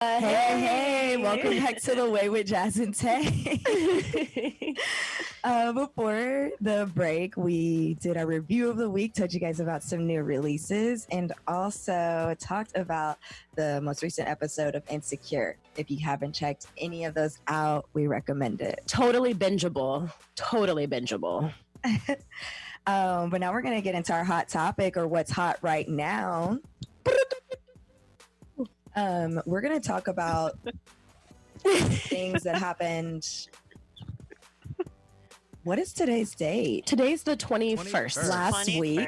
Hey, welcome back to The Way with Jazz and Tae. Before the break, we did a review of the week, told you guys about some new releases, and also talked about the most recent episode of Insecure. If you haven't checked any of those out, we recommend it. Totally bingeable. But now we're going to get into our hot topic, or what's hot right now. We're going to talk about things that happened. What is today's date? Today's the 21st. Last 21st. week.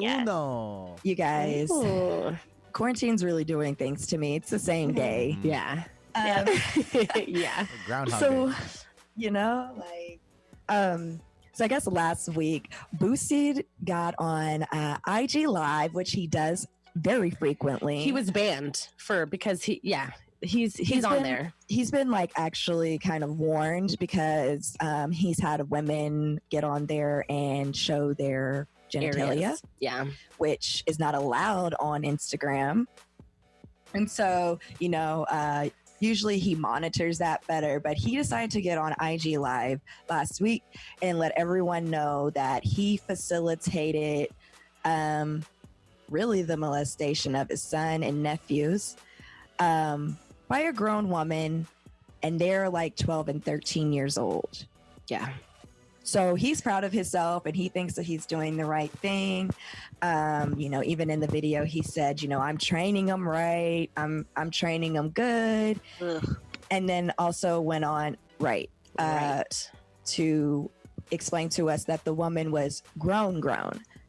Yes. You guys, Ooh. quarantine's really doing things to me. It's the same day. Yeah. Yeah. Groundhog So, Day. you know, so I guess last week, Boosie got on IG Live, which he does very frequently. He was banned because he's on there. He's been like actually kind of warned because he's had women get on there and show their genitalia, Areas. Yeah. which is not allowed on Instagram. And so, you know, usually he monitors that better, but he decided to get on IG Live last week and let everyone know that he facilitated really the molestation of his son and nephews by a grown woman, and they're like 12 and 13 years old. Yeah. So he's proud of himself and he thinks that he's doing the right thing. You know, even in the video, he said, you know, I'm training them right. I'm training them good. Ugh. And then also went on, Right. to explain to us that the woman was grown.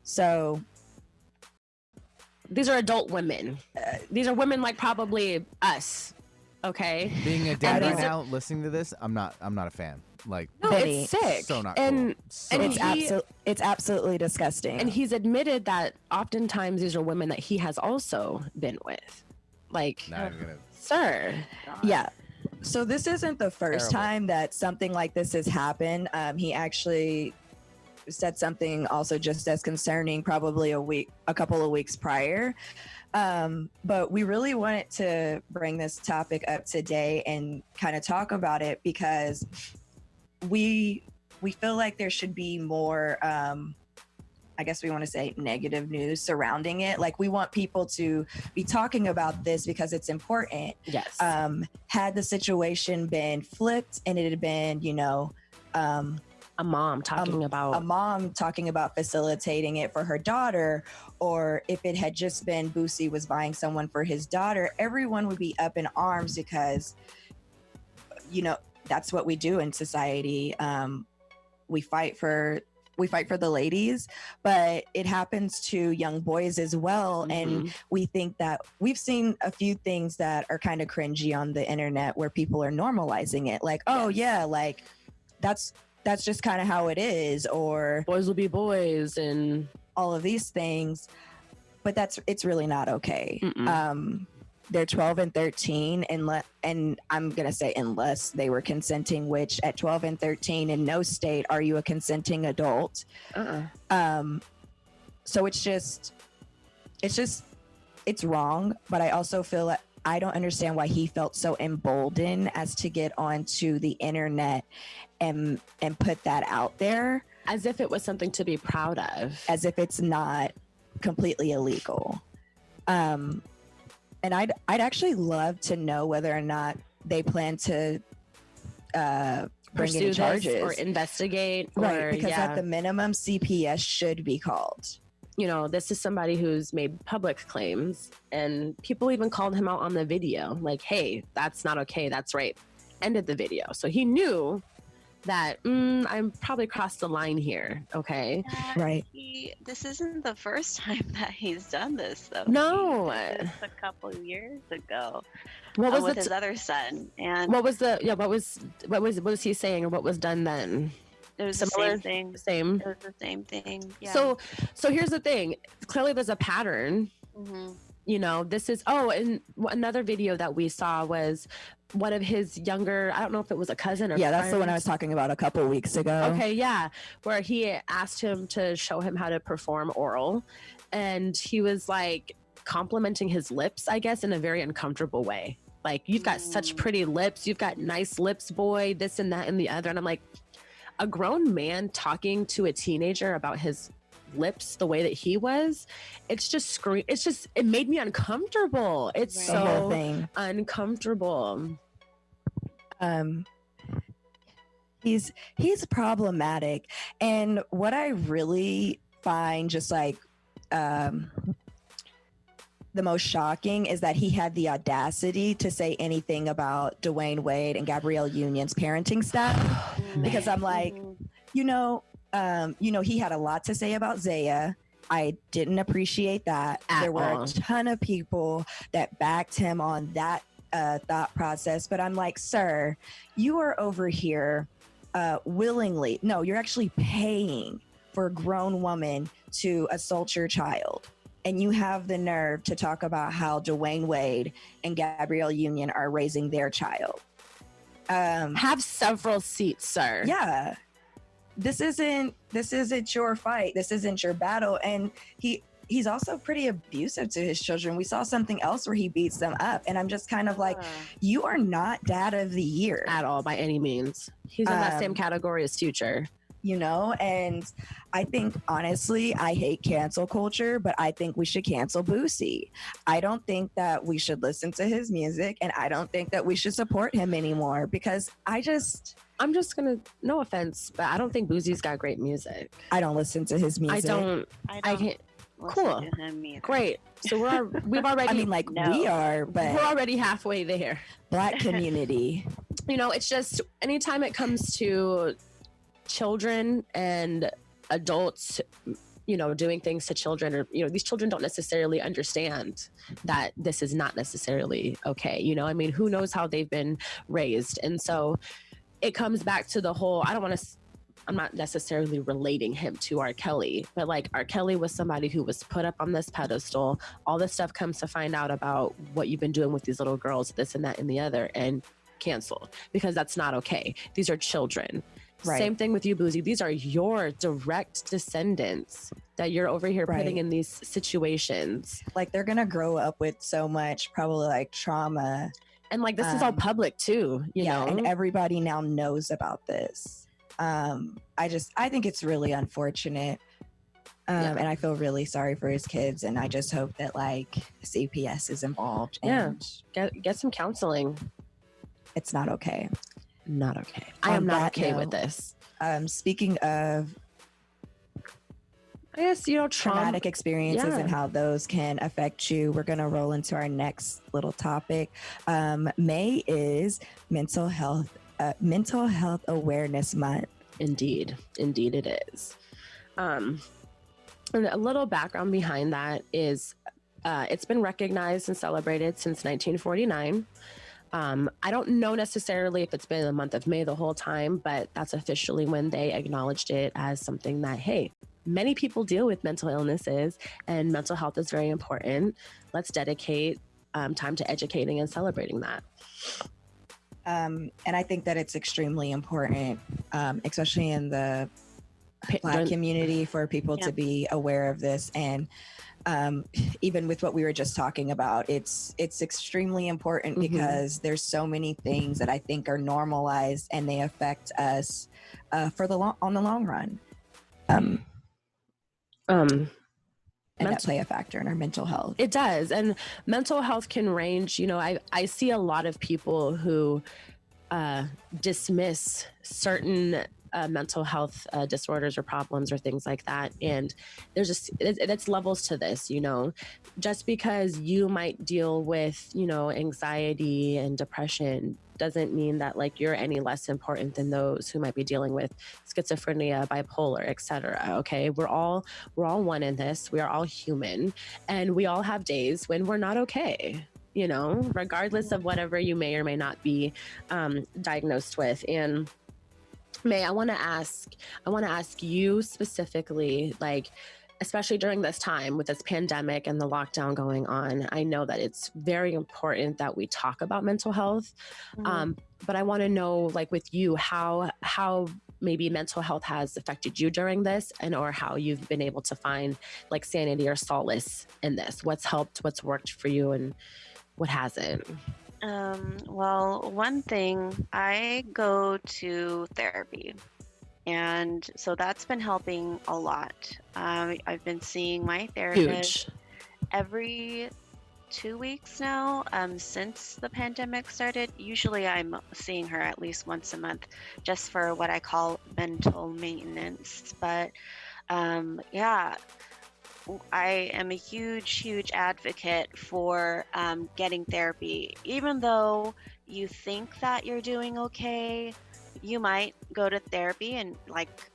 So These are adult women. These are women like probably us. Okay. Being a dad I right don't- now, listening to this, I'm not a fan. Like, No, Benny. it's sick. so not and cool. So and not it's absolutely disgusting. and he's admitted that oftentimes these are women that he has also been with. Like, not even gonna. sir. Yeah. So this isn't the first Terrible. time that something like this has happened. He actually said something also just as concerning probably a couple of weeks prior. But we really wanted to bring this topic up today and kind of talk about it because we feel like there should be more I guess we want to say negative news surrounding it. Like, we want people to be talking about this because it's important. Yes. Had the situation been flipped and it had been, you know, a mom talking about a mom talking about facilitating it for her daughter, or if it had just been Boosie was buying someone for his daughter, everyone would be up in arms because, you know, that's what we do in society. We fight for the ladies, but it happens to young boys as well. And we think that we've seen a few things that are kind of cringy on the internet where people are normalizing it. Like, oh yeah, like that's just kind of how it is, or boys will be boys and all of these things. But it's really not okay. They're 12 and 13, and I'm going to say unless they were consenting, which at 12 and 13 in no state are you a consenting adult. So it's wrong, but I also feel like I don't understand why he felt so emboldened as to get onto the internet and put that out there. as if it was something to be proud of. As if it's not completely illegal. And I'd actually love to know whether or not they plan to bring Pursue any this charges or investigate, right? or, Because at the minimum, CPS should be called. You know, this is somebody who's made public claims, and people even called him out on the video, like, "Hey, that's not okay. That's rape." Ended the video, so he knew that I'm probably crossed the line here. Okay, Right. This isn't the first time that he's done this, though. No. He did this a couple of years ago. what was with the his other son, and what was he saying, or what was done then? it was Similar? the same thing. Same. It was the same thing. Yeah. So here's the thing. Clearly, there's a pattern. Mhm. You know, this is and another video that we saw was one of his younger, I don't know if it was a cousin or Yeah, that's the one I friend. was talking about a couple weeks ago. Okay, yeah, where he asked him to show him how to perform oral, and he was like complimenting his lips, I guess, in a very uncomfortable way. Like, you've got such pretty lips. You've got nice lips, boy, this and that and the other. And I'm like, a grown man talking to a teenager about his lips the way that he was, it's just it made me uncomfortable. It's The whole so thing. uncomfortable. He's problematic. And what I really find just like the most shocking is that he had the audacity to say anything about Dwayne Wade and Gabrielle Union's parenting style. Because I'm like, he had a lot to say about Zaya. I didn't appreciate that. There were a ton of people that backed him on that thought process. But I'm like, sir, you are over here willingly. No, you're actually paying for a grown woman to assault your child. And you have the nerve to talk about how Dwayne Wade and Gabrielle Union are raising their child. Have several seats, sir. Yeah. This isn't your fight. This isn't your battle. And he's also pretty abusive to his children. We saw something else where he beats them up. And I'm just kind of like, you are not dad of the year. At all, by any means. He's in that same category as Future. And I think, honestly, I hate cancel culture, but I think we should cancel Boosie. I don't think that we should listen to his music, and I don't think that we should support him anymore, because I'm just gonna, no offense, but I don't think Boosie's got great music. I don't listen to his music. I can't. Cool. To him either. Great. So we've already. I mean, like, we are, but we're already halfway there. Black community. It's just anytime it comes to children and adults, doing things to children, or these children don't necessarily understand that this is not necessarily okay. Who knows how they've been raised. And so it comes back to the whole, I'm not necessarily relating him to R. Kelly, but like, R. Kelly was somebody who was put up on this pedestal. All this stuff comes to find out about what you've been doing with these little girls, this and that and the other, and canceled, because that's not okay. These are children. Right. Same thing with you, Boosie. These are your direct descendants that you're over here putting in these situations. Like, they're going to grow up with so much probably like trauma. And like, this is all public too, you know? And everybody now knows about this. I think it's really unfortunate. And I feel really sorry for his kids. And I just hope that like CPS is involved. And get some counseling. It's not okay. Not okay. I am not okay with this. Speaking of, I guess, traumatic experiences and how those can affect you, we're going to roll into our next little topic. May is Mental Health Awareness Month. Indeed it is. And a little background behind that is it's been recognized and celebrated since 1949. I don't know necessarily if it's been the month of May the whole time, but that's officially when they acknowledged it as something that, hey, many people deal with mental illnesses and mental health is very important. Let's dedicate time to educating and celebrating that. And I think that it's extremely important, especially in the Black community, for people to be aware of this. And even with what we were just talking about, it's extremely important because there's so many things that I think are normalized and they affect us on the long run. And that play a factor in our mental health. It does. And mental health can range. I see a lot of people who dismiss certain mental health disorders or problems or things like that. And there's it's levels to this, just because you might deal with, anxiety and depression doesn't mean that like you're any less important than those who might be dealing with schizophrenia, bipolar, etc. Okay. We're all one in this. We are all human, and we all have days when we're not okay, regardless of whatever you may or may not be diagnosed with. And May, I want to ask you specifically, like, especially during this time with this pandemic and the lockdown going on, I know that it's very important that we talk about mental health. But I want to know, like, with you, how maybe mental health has affected you during this, or how you've been able to find like sanity or solace in this. What's helped, what's worked for you, and what hasn't? Well, one thing, I go to therapy, and so that's been helping a lot. I've been seeing my therapist Huge. every 2 weeks now, since the pandemic started. Usually I'm seeing her at least once a month just for what I call mental maintenance. But yeah, I am a huge advocate for getting therapy. Even though you think that you're doing okay, you might go to therapy and like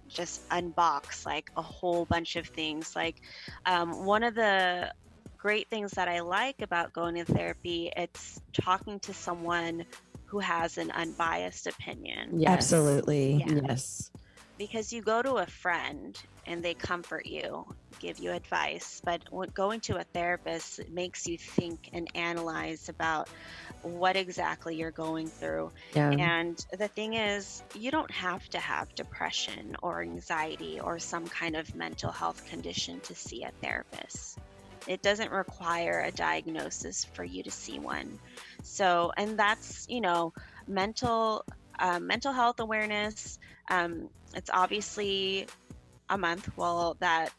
just unbox like a whole bunch of things. Like one of the great things that I like about going to therapy, it's talking to someone who has an unbiased opinion. Yes. Absolutely. Yeah. Yes. Because you go to a friend and they comfort you, give you advice, but going to a therapist, it makes you think and analyze about what exactly you're going through. Yeah. And the thing is, you don't have to have depression or anxiety or some kind of mental health condition to see a therapist. It doesn't require a diagnosis for you to see one. So, and that's, mental health awareness. It's obviously a month. Well, that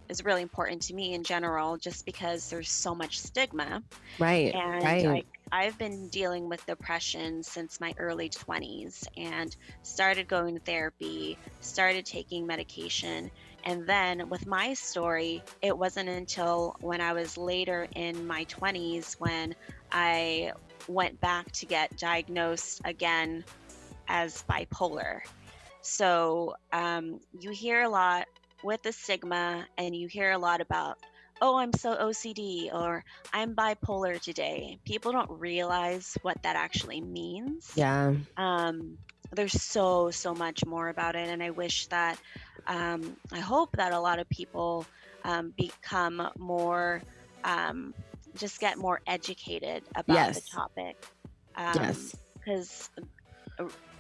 is really important to me in general, just because there's so much stigma. Right. And Right. I've been dealing with depression since my early 20s and started going to therapy, started taking medication. And then with my story, it wasn't until when I was later in my 20s when I went back to get diagnosed again as bipolar. So you hear a lot with the stigma, and you hear a lot about, oh, I'm so OCD, or I'm bipolar today. People don't realize what that actually means. Yeah. There's so much more about it, and I wish that, I hope that a lot of people become more, just get more educated about the Yes. topic. Yes. Because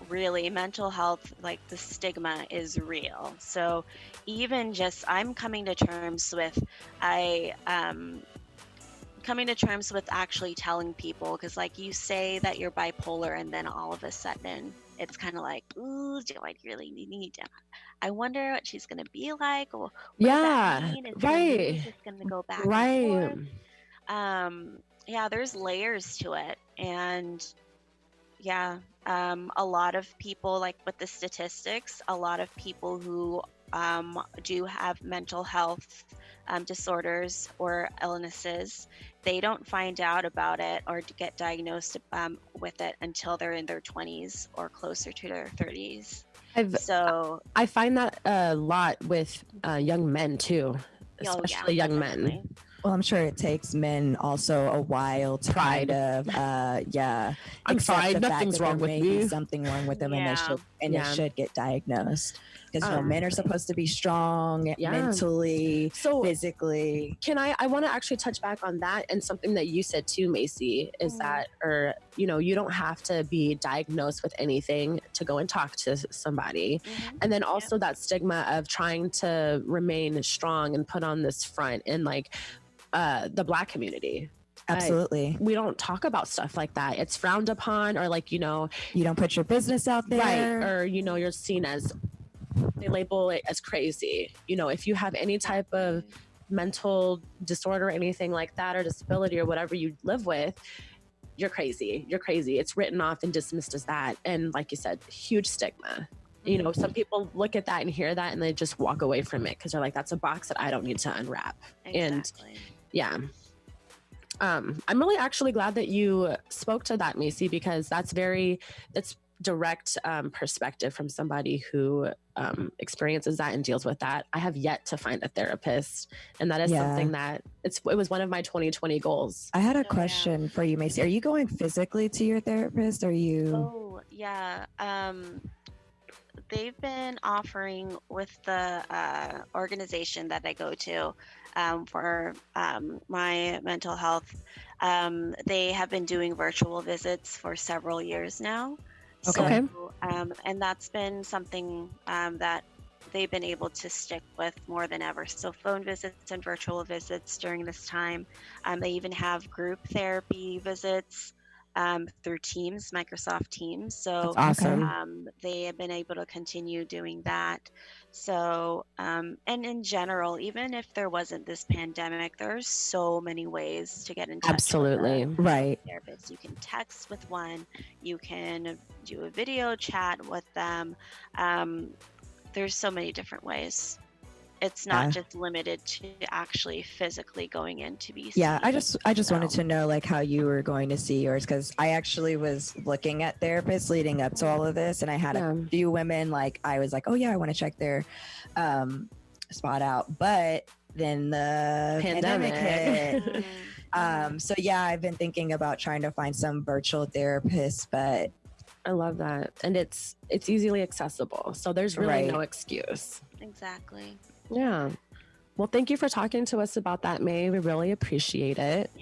really, mental health, like the stigma is real. So even just, I'm coming to terms with, coming to terms with actually telling people, because like you say that you're bipolar and then all of a sudden it's kind of like, ooh, do I really need to? I wonder what she's going to be like, or what does that Yeah. mean? Is Right. just going to go back Right. and forth? Yeah, there's layers to it. And yeah, a lot of people, like with the statistics, a lot of people who do have mental health disorders or illnesses, they don't find out about it or to get diagnosed with it until they're in their 20s or closer to their 30s. So I find that a lot with young men too, especially young men. definitely. Well, I'm sure it takes men also a while to Pride. kind of, I'm accept fine. the fact Nothing's that wrong there with may be me. something wrong with them, and Yeah. they Yeah. should get diagnosed. Because men are Exactly. supposed to be strong Yeah. mentally, So physically. can I want to actually touch back on that, and something that you said too, Macy, is Mhm. that, or you don't have to be diagnosed with anything to go and talk to somebody. Mhm. And then also that stigma of trying to remain strong and put on this front in like the Black community. Absolutely. We don't talk about stuff like that. It's frowned upon, or like, You don't put your business out there. right, or you're seen as, they label it as crazy. If you have any type of mental disorder or anything like that, or disability, or whatever you live with, you're crazy. It's written off and dismissed as that. And like you said, huge stigma. Some people look at that and hear that and they just walk away from it because they're like, that's a box that I don't need to unwrap. Exactly. And yeah. I'm really actually glad that you spoke to that, Macy, because that's direct perspective from somebody who experiences that and deals with that. I have yet to find a therapist, and that is something that it was one of my 2020 goals. I had a yeah. question for you, Macy. Are you going physically to your therapist? Are you? Oh, yeah. They've been offering with the organization that I go to for my mental health. They have been doing virtual visits for several years now. Okay. So, and that's been something that they've been able to stick with more than ever. So phone visits and virtual visits during this time. They even have group therapy visits through Teams, Microsoft Teams. So That's awesome. they have been able to continue doing that. So, and in general, even if there wasn't this pandemic, there are so many ways to get in touch Absolutely. with Right. a therapist. You can text with one, you can do a video chat with them. There's so many different ways. It's not just limited to actually physically going in to be seen. Yeah, I just wanted So- to know like how you were going to see yours, because I actually was looking at therapists leading up to all of this, and I had a few women like I was like, oh yeah, I want to check their spot out, but then the pandemic hit. So yeah, I've been thinking about trying to find some virtual therapists, but I love that. And it's easily accessible. So there's really no Right. excuse. Exactly. Yeah. Well, thank you for talking to us about that, May. We really appreciate it. Yeah.